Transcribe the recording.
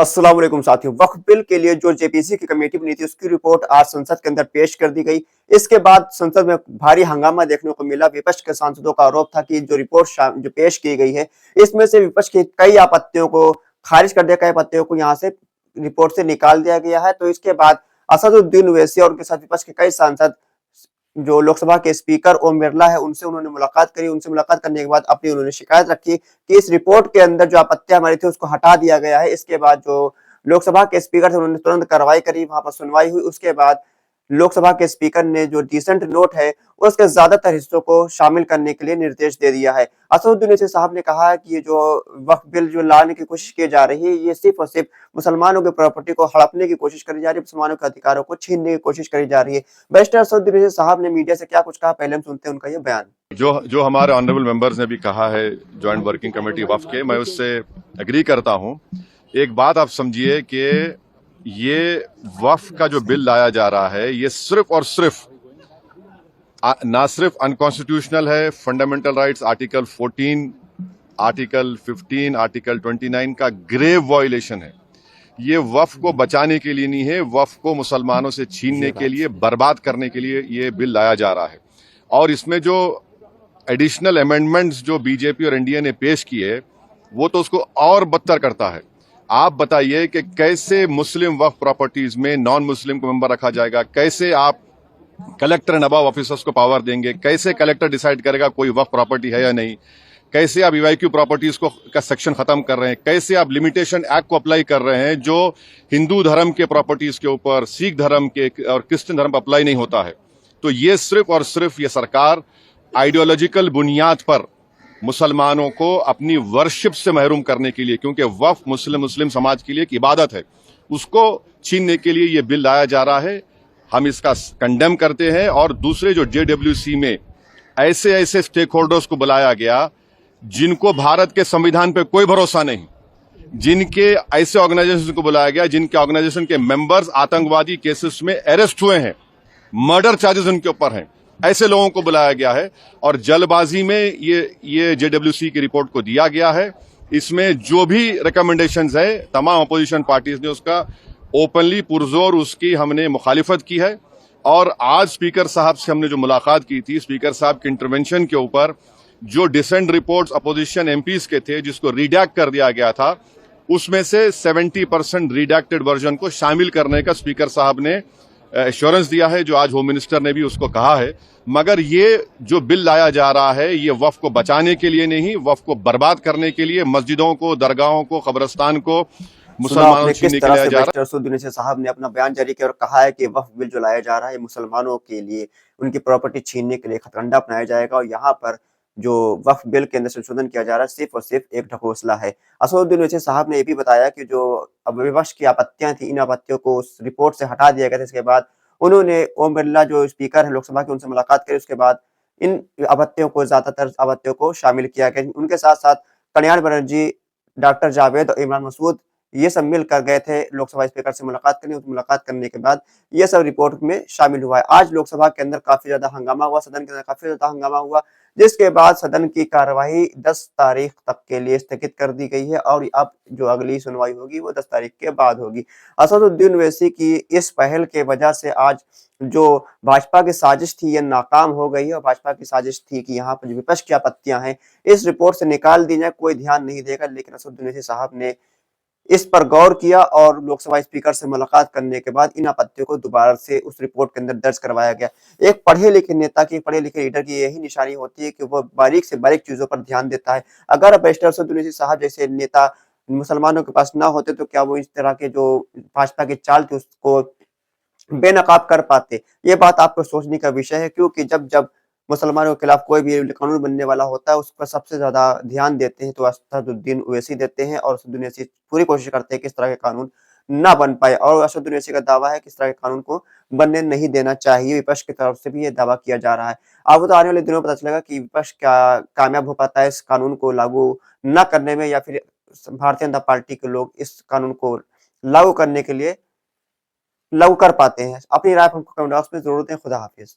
अस्सलाम वालेकुम साथियों। वक्फ बिल के लिए जो जेपीसी की कमेटी बनी थी उसकी रिपोर्ट आज संसद के अंदर पेश कर दी गई। इसके बाद संसद में भारी हंगामा देखने को मिला। विपक्ष के सांसदों का आरोप था कि जो रिपोर्ट जो पेश की गई है इसमें से विपक्ष की कई आपत्तियों को खारिज कर दिया, कई आपत्तियों को यहाँ से रिपोर्ट से निकाल दिया गया है। तो इसके बाद असदुद्दीन ओवैसी और उनके साथ विपक्ष के कई सांसद जो लोकसभा के स्पीकर ओम बिरला है उनसे उन्होंने मुलाकात करी। उनसे मुलाकात करने के बाद अपनी उन्होंने शिकायत रखी कि इस रिपोर्ट के अंदर जो आपत्तियां हमारी थी उसको हटा दिया गया है। इसके बाद जो लोकसभा के स्पीकर थे उन्होंने तुरंत कार्रवाई करी, वहां पर सुनवाई हुई। उसके बाद लोकसभा के स्पीकर ने जो डिसेंट नोट है उसके ज्यादातर हिस्सों को शामिल करने के लिए निर्देश दे दिया है। असदुद्दीन ओवैसी साहब ने कहा है कि ये जो वक्फ बिल जो लाने की कोशिश की जा रही है ये सिर्फ और सिर्फ मुसलमानों की प्रॉपर्टी को हड़पने की कोशिश करी जा रही है, मुसलमानों के अधिकारों को छीनने की कोशिश करी जा रही है। बैरिस्टर असदुद्दीन ओवैसी साहब ने मीडिया से क्या कुछ कहा, पहले हम सुनते हैं उनका ये बयान। जो हमारे ऑनरेबल मेंबर्स ने भी कहा है ज्वाइंट वर्किंग कमेटी वक्फ के, मैं उससे एग्री करता हूं। एक बात आप समझिए कि ये वक्फ का जो बिल लाया जा रहा है ये सिर्फ और सिर्फ ना सिर्फ अनकॉन्स्टिट्यूशनल है, fundamental rights article 14, article 15, article 29 का ग्रेव वायलेशन है। ये वक्फ को बचाने के लिए नहीं है, वक्फ को मुसलमानों से छीनने के लिए, बर्बाद करने के लिए ये बिल लाया जा रहा है। और इसमें जो एडिशनल अमेंडमेंट्स जो बीजेपी और एनडीए ने पेश किए वो तो उसको और बदतर करता है। आप बताइए कि कैसे मुस्लिम वक्फ प्रॉपर्टीज में नॉन मुस्लिम को मेंबर रखा जाएगा, कैसे आप कलेक्टर एंड अबव ऑफिसर्स को पावर देंगे, कैसे कलेक्टर डिसाइड करेगा कोई वक्फ प्रॉपर्टी है या नहीं, कैसे आप ईवाईक्यू प्रॉपर्टीज को का सेक्शन खत्म कर रहे हैं, कैसे आप लिमिटेशन एक्ट को अप्लाई कर रहे हैं जो हिंदू धर्म के प्रॉपर्टीज के ऊपर, सिख धर्म के और क्रिश्चियन धर्म पर अप्लाई नहीं होता है। तो ये सिर्फ और सिर्फ ये सरकार आइडियोलॉजिकल बुनियाद पर मुसलमानों को अपनी वर्शिप से महरूम करने के लिए, क्योंकि वक्फ मुस्लिम समाज के लिए एक इबादत है, उसको छीनने के लिए ये बिल लाया जा रहा है। हम इसका कंडेम करते हैं। और दूसरे जो जेडब्ल्यूसी में ऐसे स्टेक होल्डर्स को बुलाया गया जिनको भारत के संविधान पे कोई भरोसा नहीं, जिनके ऐसे ऑर्गेनाइजेशन को बुलाया गया जिनके ऑर्गेनाइजेशन के मेंबर्स आतंकवादी केसेस में अरेस्ट हुए हैं, मर्डर चार्जेस उनके ऊपर हैं, ऐसे लोगों को बुलाया गया है। और जल्दबाजी में ये जेडब्ल्यूसी की रिपोर्ट को दिया गया है। इसमें जो भी रिकमेंडेशंस है तमाम अपोजिशन पार्टीज ने उसका ओपनली पुरजोर उसकी हमने मुखालिफत की है। और आज स्पीकर साहब से हमने जो मुलाकात की थी, स्पीकर साहब के इंटरवेंशन के ऊपर जो डिसेंट रिपोर्ट्स अपोजिशन एमपीज के थे जिसको रिडैक्ट कर दिया गया था, उसमें से 70% रिडैक्टेड वर्जन को शामिल करने का स्पीकर साहब ने एश्योरेंस दिया है, जो आज होम मिनिस्टर ने भी उसको कहा है। मगर ये जो बिल लाया जा रहा है ये वक्फ को बचाने के लिए नहीं, वक्फ को बर्बाद करने के लिए, मस्जिदों को, दरगाहों को, कब्रिस्तान को मुसलमानों से छीनने के लिए लाया जा रहा है। असदुद्दीन ओवैसी साहब ने अपना बयान जारी किया और कहा है कि वक्फ बिल जो लाया जा रहा है मुसलमानों के लिए, उनकी प्रॉपर्टी छीनने के लिए हथकंडा अपनाया जाएगा। और यहाँ पर जो वक्फ बिल के अंदर संशोधन किया जा रहा है सिर्फ और सिर्फ एक ढकोसला है। असदुद्दीन ओवैसी साहब ने यह भी बताया कि जो विपक्ष की आपत्तियां थी इन आपत्तियों को उस रिपोर्ट से हटा दिया गया था। इसके बाद उन्होंने ओम बिरला जो स्पीकर है लोकसभा के उनसे मुलाकात करी। उसके बाद इन आपत्तियों को, ज्यादातर आपत्तियों को शामिल किया गया। उनके साथ साथ कल्याण बनर्जी, डॉक्टर जावेद और इमरान मसूद ये सब मिलकर गए थे लोकसभा स्पीकर से मुलाकात करने। मुलाकात करने के बाद ये सब रिपोर्ट में शामिल हुआ है। आज लोकसभा के अंदर काफी ज्यादा हंगामा हुआ, सदन के अंदर काफी ज्यादा हंगामा हुआ, जिसके बाद सदन की कार्यवाही 10 तारीख तक के लिए स्थगित कर दी गई है। और अब जो अगली सुनवाई होगी वो 10 तारीख के बाद होगी। असदुद्दीन ओवैसी की इस पहल के वजह से आज जो भाजपा की साजिश थी ये नाकाम हो गई है। और भाजपा की साजिश थी कि यहाँ पर जो विपक्ष की आपत्तियां हैं इस रिपोर्ट से निकाल दी जाए, कोई ध्यान नहीं देगा। लेकिन असदुद्दीन ओवैसी साहब ने इस पर गौर किया और लोकसभा स्पीकर से मुलाकात करने के बाद इन आपत्तियों को दोबारा से उस रिपोर्ट के अंदर दर्ज करवाया गया। एक पढ़े लिखे नेता की, पढ़े लिखे लीडर की यही निशानी होती है कि वो बारीक से बारीक चीजों पर ध्यान देता है। अगर बैरिस्टर असदुद्दीन ओवैसी साहब जैसे नेता मुसलमानों के पास ना होते तो क्या वो इस तरह के जो भाजपा की चाल थी उसको बेनकाब कर पाते? ये बात आपको सोचने का विषय है, क्योंकि जब जब मुसलमानों के खिलाफ कोई भी कानून बनने वाला होता है उस पर सबसे ज्यादा ध्यान देते हैं तो असदुद्दीन ओवैसी देते हैं। और असदुद्दीन ओवैसी पूरी कोशिश करते हैं कि इस तरह के कानून ना बन पाए। और असदुद्दीन ओवैसी का दावा है कि इस तरह के कानून को बनने नहीं देना चाहिए। विपक्ष की तरफ से भी ये दावा किया जा रहा है। अब तो आने वाले दिनों में पता चलेगा कि विपक्ष क्या कामयाब हो पाता है इस कानून को लागू न करने में, या फिर भारतीय जनता पार्टी के लोग इस कानून को लागू करने के लिए लागू कर पाते हैं। अपनी राय हमको कमेंट बॉक्स में जरूर दें। खुदा हाफिज।